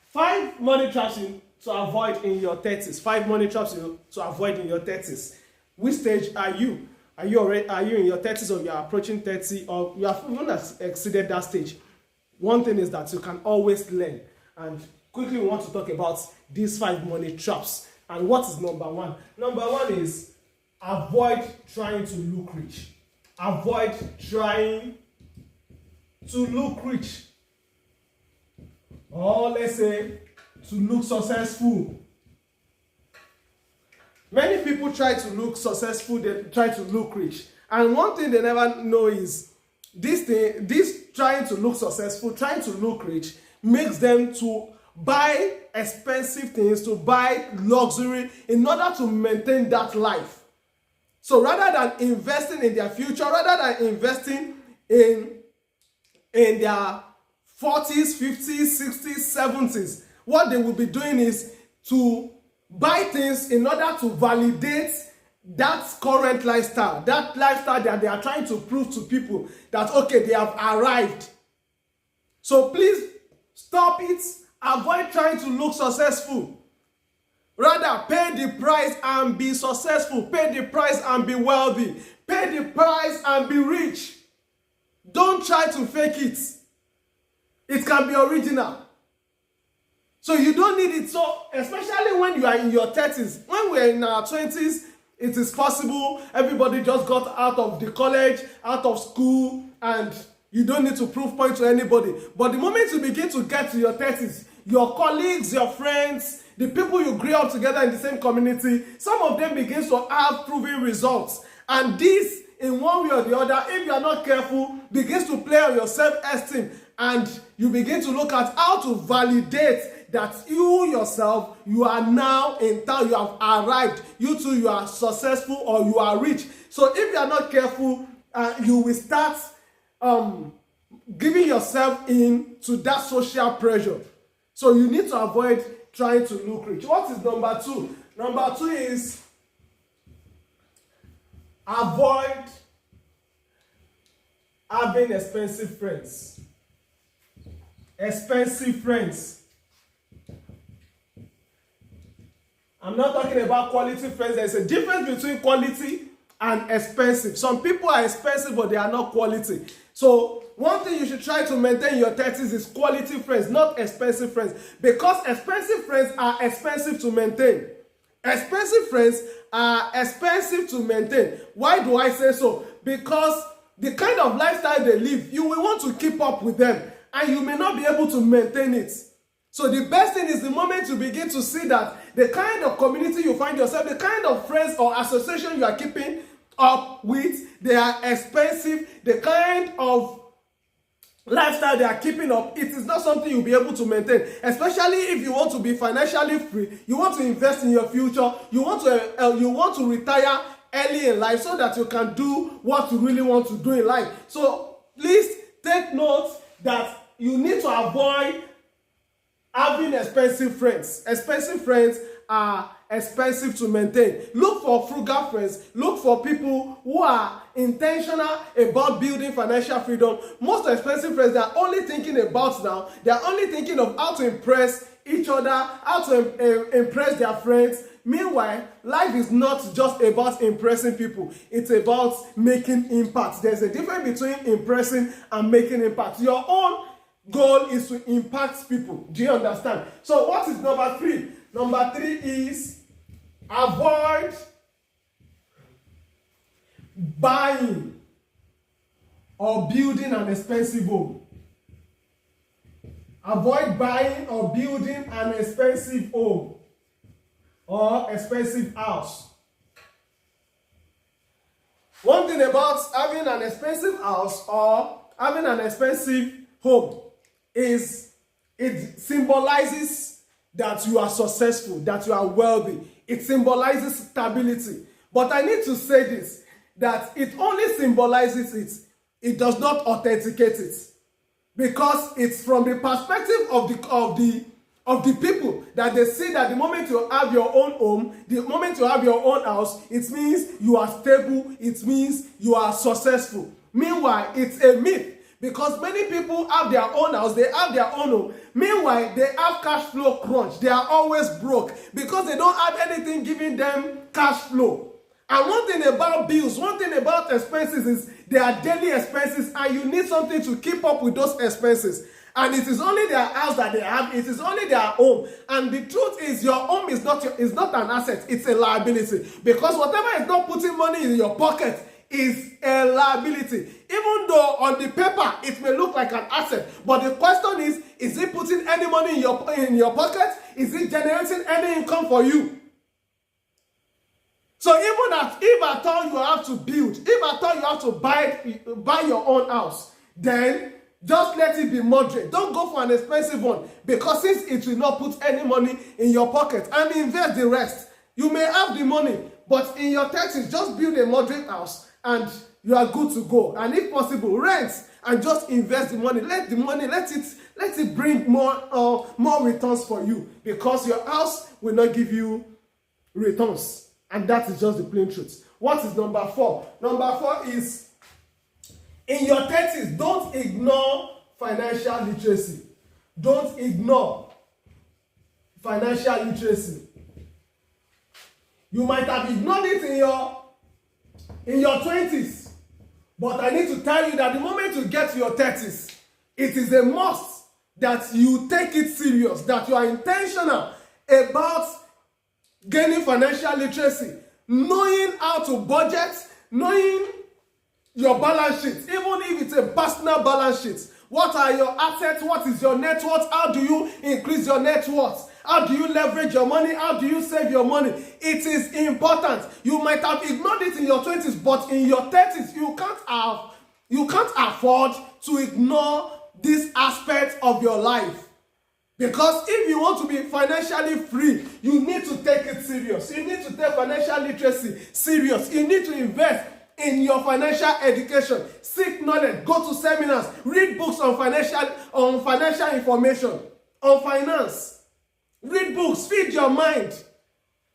5 money traps to avoid in your 30s. 5 money traps to avoid in your 30s. Which stage are you? Are you in your 30s, or you are approaching 30, or you have even exceeded that stage? One thing is that you can always learn. And quickly we want to talk about these 5 money traps. And what is number 1? Number 1 is avoid trying to look rich. Avoid trying to look rich. Or let's say to look successful. Many people try to look successful, they try to look rich. And one thing they never know is this trying to look successful, trying to look rich, makes them to buy expensive things, to buy luxury in order to maintain that life. So rather than investing in their future, rather than investing in their 40s, 50s, 60s, 70s, what they will be doing is to buy things in order to validate that current lifestyle, that lifestyle that they are trying to prove to people that, okay, they have arrived. So please stop it. Avoid trying to look successful. Rather, pay the price and be successful. Pay the price and be wealthy. Pay the price and be rich. Don't try to fake it. It can be original. So you don't need it. So especially when you are in your 30s, when we are in our 20s, it is possible. Everybody just got out of the college, out of school, and you don't need to prove point to anybody. But the moment you begin to get to your 30s, your colleagues, your friends, the people you grew up together in the same community, some of them begin to have proven results. And this, in one way or the other, if you are not careful, begins to play on your self-esteem. And you begin to look at how to validate that you yourself, you are now in town, you have arrived, you too, you are successful or you are rich. So if you are not careful, you will start giving yourself in to that social pressure. So you need to avoid trying to look rich. What is number 2? Number 2 is avoid having expensive friends. Expensive friends. I'm not talking about quality friends. There's a difference between quality and expensive. Some people are expensive, but they are not quality. So one thing you should try to maintain in your 30s is quality friends, not expensive friends. Because expensive friends are expensive to maintain. Expensive friends are expensive to maintain. Why do I say so? Because the kind of lifestyle they live, you will want to keep up with them, and you may not be able to maintain it. So the best thing is the moment you begin to see that the kind of community you find yourself, the kind of friends or association you are keeping up with, they are expensive. The kind of lifestyle they are keeping up, it is not something you'll be able to maintain. Especially if you want to be financially free, you want to invest in your future, you want to retire early in life so that you can do what you really want to do in life. So please take note that you need to avoid having expensive friends. Expensive friends are expensive to maintain. Look for frugal friends. Look for people who are intentional about building financial freedom. Most expensive friends, they are only thinking about now. They are only thinking of how to impress each other, how to impress their friends. Meanwhile, life is not just about impressing people. It's about making impact. There's a difference between impressing and making impact. Your own goal is to impact people. Do you understand? So what is number 3? Number 3 is avoid buying or building an expensive home. Avoid buying or building an expensive home or expensive house. One thing about having an expensive house or having an expensive home is it symbolizes that you are successful, that you are wealthy. It symbolizes stability. But I need to say this, that it only symbolizes it. It does not authenticate it. Because it's from the perspective of the people that they see that the moment you have your own home, the moment you have your own house, it means you are stable, it means you are successful. Meanwhile, it's a myth. Because many people have their own house, they have their own home. Meanwhile, they have cash flow crunch. They are always broke because they don't have anything giving them cash flow. And one thing about bills, one thing about expenses is they are daily expenses, and you need something to keep up with those expenses. And it is only their house that they have, it is only their home. And the truth is, your home is not an asset, it's a liability. Because whatever is not putting money in your pocket is a liability. Even though on the paper it may look like an asset, but the question is it putting any money in your pocket? Is it generating any income for you? So even if at all you have to build, if at all you have to buy your own house, then just let it be moderate. Don't go for an expensive one, because since it will not put any money in your pocket, and invest the rest. You may have the money, but in your 30s, just build a moderate house and you are good to go. And if possible, rent and just invest the money. Let it bring more returns for you, because your house will not give you returns. And that is just the plain truth. What is number 4? Number 4 is, in your 30s, don't ignore financial literacy. Don't ignore financial literacy. You might have ignored it in your 20s, but I need to tell you that the moment you get to your 30s, it is a must that you take it serious, that you are intentional about gaining financial literacy, knowing how to budget, knowing your balance sheet, even if it's a personal balance sheet. What are your assets? What is your net worth? How do you increase your net worth? How do you leverage your money? How do you save your money? It is important. You might have ignored it in your 20s, but in your 30s, you can't afford to ignore this aspect of your life. Because if you want to be financially free, you need to take it serious. You need to take financial literacy serious. You need to invest in your financial education. Seek knowledge. Go to seminars. Read books on financial information, on finance. Read books. Feed your mind.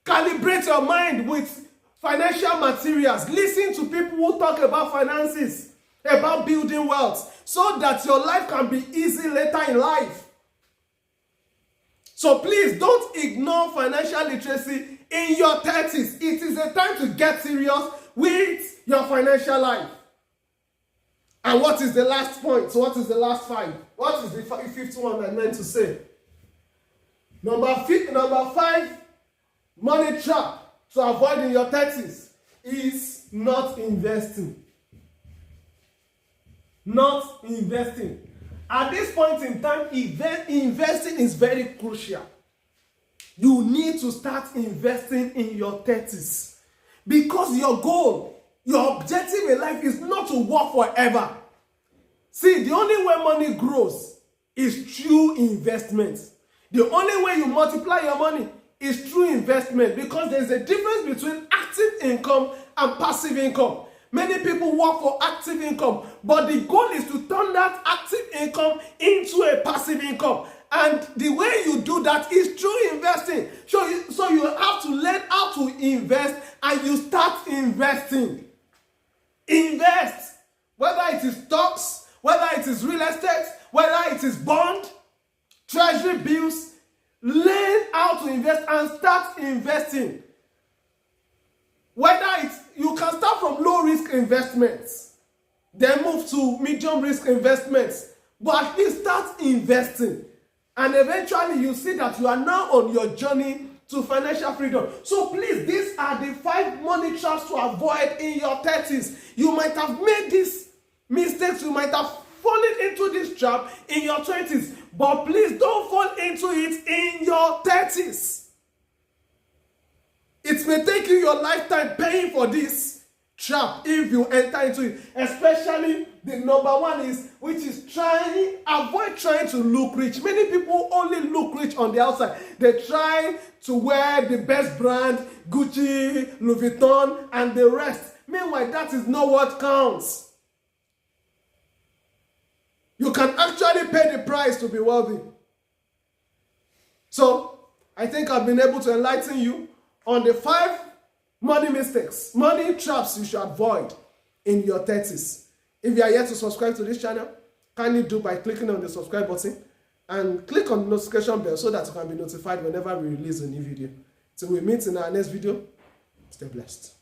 Calibrate your mind with financial materials. Listen to people who talk about finances, about building wealth, so that your life can be easy later in life. So please don't ignore financial literacy in your 30s. It is a time to get serious with your financial life. And what is the last point? So what is the last 5? What is the 5th one I meant to say? Number 5, money trap to avoid in your 30s is not investing. Not investing. At this point in time, investing is very crucial. You need to start investing in your 30s. Because your goal, your objective in life is not to work forever. See, the only way money grows is through investment. The only way you multiply your money is through investment, because there's a difference between active income and passive income. Many people work for active income, but the goal is to turn that active income into a passive income. And the way you do that is through investing. So you have to learn how to invest, and you start investing. Invest. Whether it is stocks, whether it is real estate, whether it is bond, treasury bills, learn how to invest and start investing. You can start from low risk investments, then move to medium risk investments, but at least start investing. And eventually you see that you are now on your journey to financial freedom. So please, these are the 5 money traps to avoid in your 30s. You might have made these mistakes, you might have fallen into this trap in your 20s, but please don't fall into it in your 30s. It may take you your lifetime paying for this trap if you enter into it. Especially the number 1 is, which is avoid trying to look rich. Many people only look rich on the outside. They try to wear the best brand, Gucci, Louis Vuitton, and the rest. Meanwhile, that is not what counts. You can actually pay the price to be wealthy. So, I think I've been able to enlighten you on the 5 money mistakes, money traps you should avoid in your 30s. If you are yet to subscribe to this channel, kindly do by clicking on the subscribe button and click on the notification bell so that you can be notified whenever we release a new video. Till we meet in our next video, stay blessed.